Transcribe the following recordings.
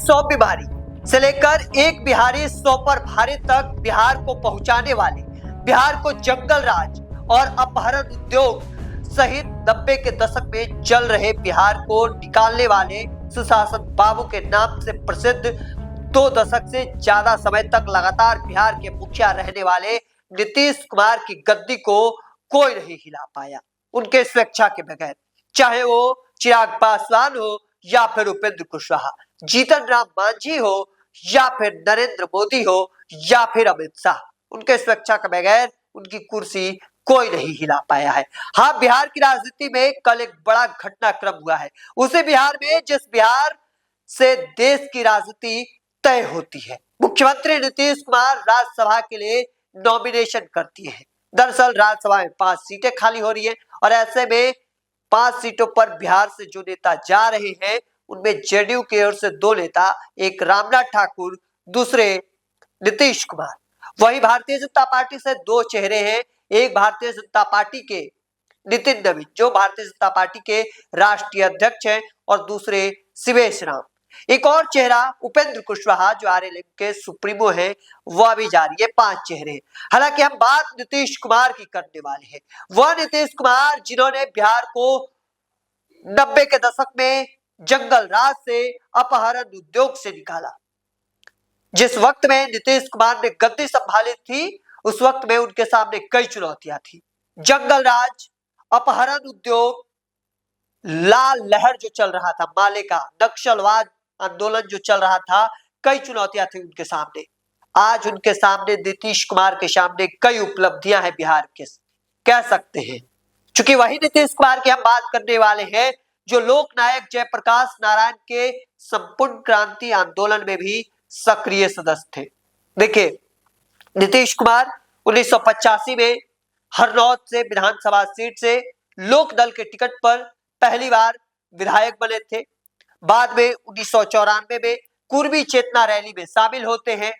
100 बीमारी से लेकर एक बिहारी 100 पर भारी तक बिहार को पहुंचाने वाले, बिहार को जंगल राज और अपहरण उद्योग सहित 90 के दशक में चल रहे बिहार को निकालने वाले सुशासन बाबू के नाम से प्रसिद्ध 2 दशक से ज्यादा समय तक लगातार बिहार के मुखिया रहने वाले नीतीश कुमार की गद्दी को कोई नहीं हिला पाया। उनके स्वेच्छा के बगैर, चाहे वो चिराग पासवान हो या फिर उपेंद्र कुशवाहा, जीतन राम मांझी हो या फिर नरेंद्र मोदी हो या फिर अमित शाह, उनके स्वेच्छा के बगैर उनकी कुर्सी कोई नहीं हिला पाया है। हाँ, बिहार की राजनीति में कल एक बड़ा घटनाक्रम हुआ है, उसे बिहार में जिस बिहार से देश की राजनीति तय होती है। मुख्यमंत्री नीतीश कुमार राज्यसभा के लिए नॉमिनेशन करती है। दरअसल राज्यसभा में 5 सीटें खाली हो रही है और ऐसे में 5 सीटों पर बिहार से जो नेता जा रहे हैं उनमें जेडीयू की ओर से 2 नेता, एक रामनाथ ठाकुर, दूसरे नीतीश कुमार। वही भारतीय जनता पार्टी से 2 चेहरे हैं, एक भारतीय जनता पार्टी के नितिन नवीन जो भारतीय जनता पार्टी के राष्ट्रीय अध्यक्ष हैं और दूसरे शिवेश राम। एक और चेहरा उपेंद्र कुशवाहा जो आरएलएम के सुप्रीमो है, वह भी जा रही है। 5 चेहरे। हालांकि हम बात नीतीश कुमार की करने वाले हैं। वह नीतीश कुमार जिन्होंने बिहार को 90 के दशक में जंगल राज से, अपहरण उद्योग से निकाला। जिस वक्त में नीतीश कुमार ने गद्दी संभाली थी उस वक्त में उनके सामने कई चुनौतियां थी। जंगल राज, अपहरण उद्योग, लाल लहर जो चल रहा था, माले का नक्सलवाद आंदोलन जो चल रहा था, कई चुनौतियां थी उनके सामने। आज उनके सामने, नीतीश कुमार के सामने कई उपलब्धियां हैं बिहार के, कह सकते हैं। क्योंकि वही नीतीश कुमार की हम बात करने वाले हैं जो लोक नायक जयप्रकाश नारायण के संपूर्ण क्रांति आंदोलन में भी सक्रिय सदस्य थे। देखिए, नीतीश कुमार 1985 में हरनौत से विधानसभा सीट से लोक दल के टिकट पर पहली बार विधायक बने थे। बाद में 1994 में कुर्मी चेतना रैली में शामिल होते हैं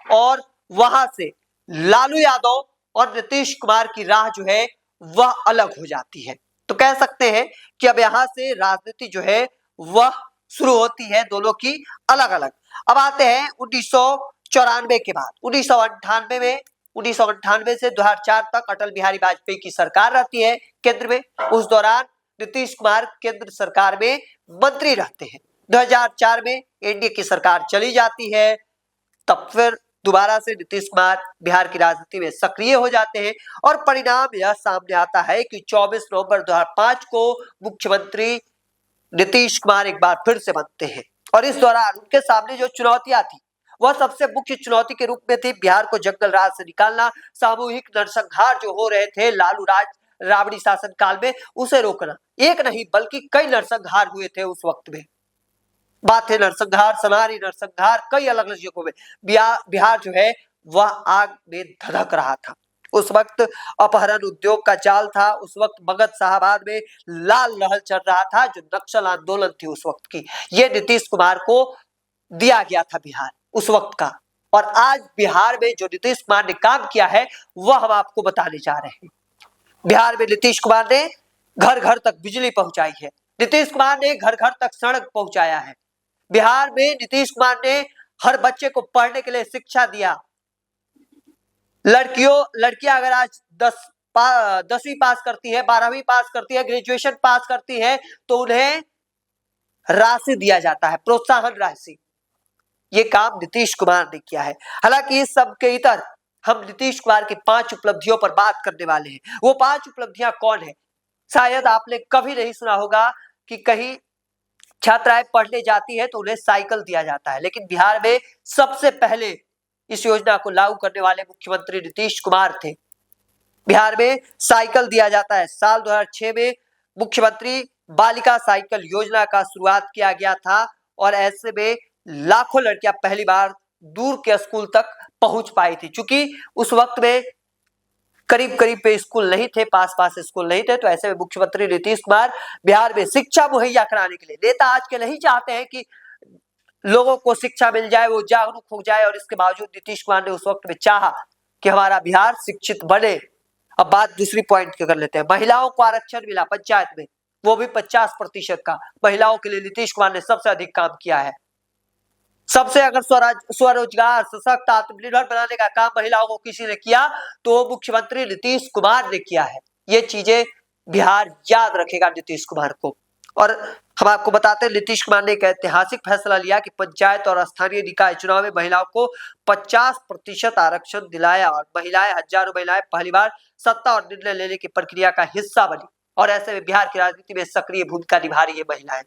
और वहां से लालू यादव और नीतीश कुमार की राह जो है वह अलग हो जाती है। तो कह सकते हैं कि अब यहां से राजनीति जो है वह शुरू होती है दोनों की अलग अलग। अब आते हैं 1994 के बाद 1998 में, 1998 से 2004 तक अटल बिहारी वाजपेयी की सरकार रहती है केंद्र में। उस दौरान नीतीश कुमार केंद्र सरकार में मंत्री रहते हैं। 2004 में एनडीए की सरकार चली जाती है, तब फिर दोबारा से नीतीश कुमार बिहार की राजनीति में सक्रिय हो जाते हैं और परिणाम यह सामने आता है कि 24 नवंबर 2005 को मुख्यमंत्री नीतीश कुमार एक बार फिर से बनते हैं। और इस दौरान उनके सामने जो चुनौतियां थी वह सबसे मुख्य चुनौती के रूप में थी बिहार को जंगल राज से निकालना, सामूहिक नरसंहार जो हो रहे थे लालू राज राबड़ी शासन काल में, उसे रोकना। एक नहीं बल्कि कई नरसंहार हुए थे उस वक्त में। बाथे नरसंहार, सनारी नरसंहार, कई अलग अलग जगहों में बिहार जो है वह आग में धधक रहा था। उस वक्त अपहरण उद्योग का जाल था, उस वक्त मगध साहबाद में लाल लहर चल रहा था जो नक्सल आंदोलन थी उस वक्त की। ये नीतीश कुमार को दिया गया था बिहार उस वक्त का। और आज बिहार में जो नीतीश कुमार ने काम किया है वह हम आपको बताने जा रहे हैं। बिहार में नीतीश कुमार ने घर घर तक बिजली पहुंचाई है, नीतीश कुमार ने घर घर तक सड़क पहुंचाया है। बिहार में नीतीश कुमार ने हर बच्चे को पढ़ने के लिए शिक्षा दिया। लड़कियां अगर आज 10वीं पास करती है, 12वीं पास करती है, ग्रेजुएशन पास करती है तो उन्हें राशि दिया जाता है, प्रोत्साहन राशि। ये काम नीतीश कुमार ने किया है। हालांकि इस सब के इतर हम नीतीश कुमार की 5 उपलब्धियों पर बात करने वाले हैं। वो 5 उपलब्धियां कौन है? शायद आपने कभी नहीं सुना होगा कि कहीं छात्राएं पढ़ने जाती है तो उन्हें साइकिल दिया जाता है, लेकिन बिहार में सबसे पहले इस योजना को लागू करने वाले मुख्यमंत्री नीतीश कुमार थे। बिहार में साइकिल दिया जाता है। साल 2006 में मुख्यमंत्री बालिका साइकिल योजना का शुरुआत किया गया था और ऐसे में लाखों लड़कियां पहली बार दूर के स्कूल तक पहुंच पाई थी। क्योंकि उस वक्त में करीब करीब पे स्कूल नहीं थे, पास पास स्कूल नहीं थे, तो ऐसे में मुख्यमंत्री नीतीश कुमार बिहार में शिक्षा मुहैया कराने के लिए, नेता आज के नहीं चाहते हैं कि लोगों को शिक्षा मिल जाए, वो जागरूक हो जाए, और इसके बावजूद नीतीश कुमार ने उस वक्त में चाहा कि हमारा बिहार शिक्षित बने। अब बात दूसरी पॉइंट की कर लेते हैं। महिलाओं को आरक्षण मिला पंचायत में, वो भी 50% का। महिलाओं के लिए नीतीश कुमार ने सबसे अधिक काम किया है। सबसे अगर स्वरोजगार सशक्त आत्मनिर्भर बनाने का काम महिलाओं को किसी ने किया तो वो मुख्यमंत्री नीतीश कुमार ने किया है। ये चीजें बिहार याद रखेगा नीतीश कुमार को। और हम आपको बताते हैं नीतीश कुमार ने एक ऐतिहासिक फैसला लिया कि पंचायत और स्थानीय निकाय चुनाव में महिलाओं को 50% आरक्षण दिलाया और हजारों महिलाएं पहली बार सत्ता और निर्णय लेने की प्रक्रिया का हिस्सा बनी और ऐसे में बिहार की राजनीति में सक्रिय भूमिका निभा रही है महिलाएं।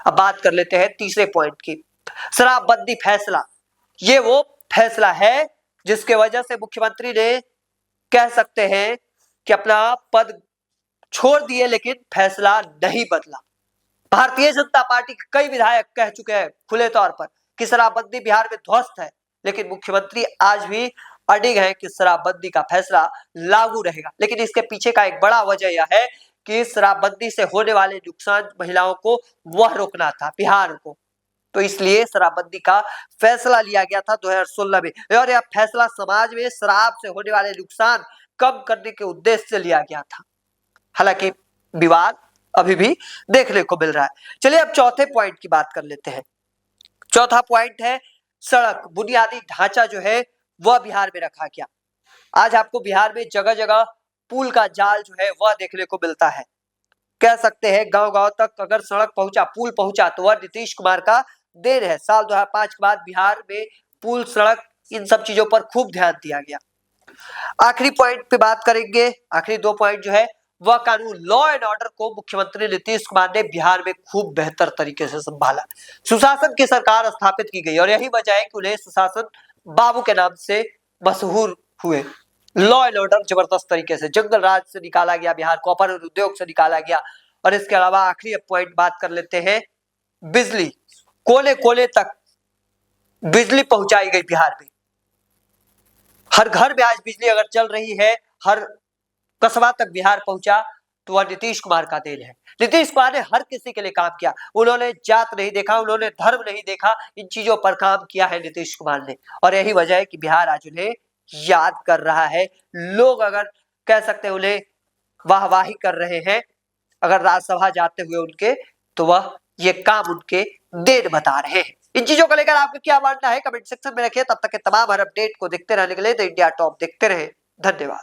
अब बात कर लेते हैं तीसरे पॉइंट की, शराबबंदी फैसला। ये वो फैसला है जिसके वजह से मुख्यमंत्री ने कह सकते हैं कि अपना पद छोड़ दिए लेकिन फैसला नहीं बदला। भारतीय जनता पार्टी के कई विधायक कह चुके हैं खुले तौर पर कि शराबबंदी बिहार में ध्वस्त है, लेकिन मुख्यमंत्री आज भी अडिग है कि शराबबंदी का फैसला लागू रहेगा। लेकिन इसके पीछे का एक बड़ा वजह यह है कि शराबबंदी से होने वाले नुकसान महिलाओं को वह रोकना था, बिहार को, तो इसलिए शराबबंदी का फैसला लिया गया था 2016 में और यह फैसला समाज में शराब से होने वाले नुकसान कम करने के उद्देश्य से लिया गया था। हालांकि विवाद अभी भी देखने को मिल रहा है। चलिए अब चौथे पॉइंट की बात कर लेते हैं। चौथा पॉइंट है सड़क, बुनियादी ढांचा जो है वह बिहार में रखा गया। आज आपको बिहार में जगह जगह पुल का जाल जो है वह देखने को मिलता है। कह सकते हैं गांव गांव तक अगर सड़क पहुंचा, पुल पहुंचा तो वह नीतीश कुमार का देन है। साल 2005 के बाद बिहार में पुल, सड़क, इन सब चीजों पर खूब ध्यान दिया गया। आखिरी पॉइंट पे बात करेंगे, आखिरी दो पॉइंट जो है वह कानून, लॉ एंड ऑर्डर को मुख्यमंत्री नीतीश कुमार ने बिहार में खूब बेहतर तरीके से संभाला। सुशासन की सरकार स्थापित की गई और यही वजह है कि उन्हें सुशासन बाबू के नाम से मशहूर हुए। लॉ एंड ऑर्डर जबरदस्त तरीके से, जंगल राज से निकाला गया बिहार को, अपहरण उद्योग से निकाला गया। और इसके अलावा आखिरी पॉइंट बात कर लेते हैं, बिजली, कोने कोने तक बिजली पहुंचाई गई बिहार में। हर घर में आज बिजली अगर चल रही है, हर कस्बा तक बिहार पहुंचा तो वह नीतीश कुमार का देन है। नीतीश कुमार ने हर किसी के लिए काम किया, उन्होंने जात नहीं देखा, उन्होंने धर्म नहीं देखा, इन चीजों पर काम किया है नीतीश कुमार ने। और यही वजह है कि बिहार आज उन्हें याद कर रहा है। लोग अगर कह सकते हैं उन्हें वाहवाही कर रहे हैं अगर राज्यसभा जाते हुए उनके, तो वह ये काम उनके देन बता रहे हैं। इन चीजों को लेकर आपका क्या मानना है कमेंट सेक्शन में रखिए। तब तक के तमाम हर अपडेट को देखते रहने के लिए द इंडिया टॉप देखते रहे। धन्यवाद।